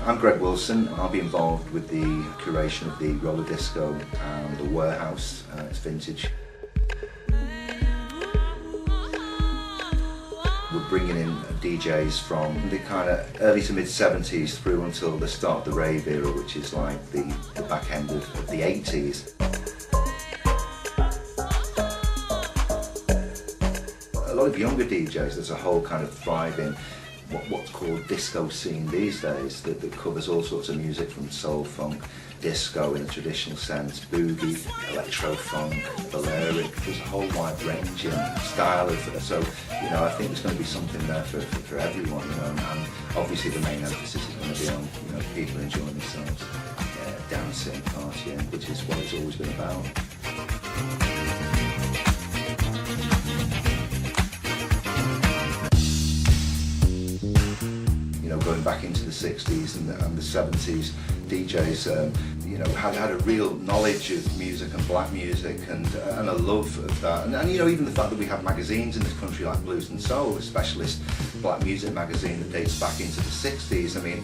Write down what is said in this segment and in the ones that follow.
I'm Greg Wilson. I'll be involved with the curation of the roller disco and the warehouse. It's vintage. We're bringing in DJs from the kind of early to mid 70s through until the start of the rave era, which is like the back end of the 80s. A lot of younger DJs, there's a whole kind of thriving what's called disco scene these days that covers all sorts of music from soul, funk, disco in a traditional sense, boogie, electro funk, Balearic. There's a whole wide range and style of so I think there's going to be something there for everyone, and obviously the main emphasis is going to be on people enjoying themselves, dancing, partying, which is what it's always been about. Going back into the 60s and the 70s, DJs, had a real knowledge of music and black music and a love of that. And even the fact that we have magazines in this country like Blues and Soul, a specialist black music magazine that dates back into the 60s. I mean,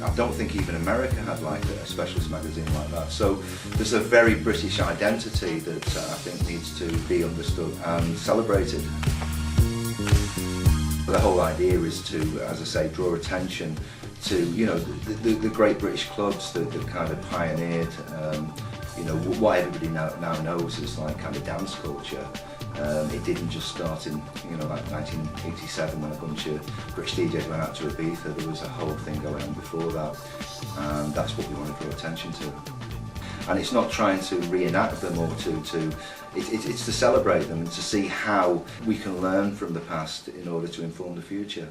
I don't think even America had like a specialist magazine like that. So there's a very British identity that I think needs to be understood and celebrated. The whole idea is to, as I say, draw attention to the great British clubs that kind of pioneered what everybody now knows as like kind of dance culture. It didn't just start in like 1987 when a bunch of British DJs went out to Ibiza. There was a whole thing going on before that, and that's what we want to draw attention to. And it's not trying to reenact them or it's to celebrate them and to see how we can learn from the past in order to inform the future.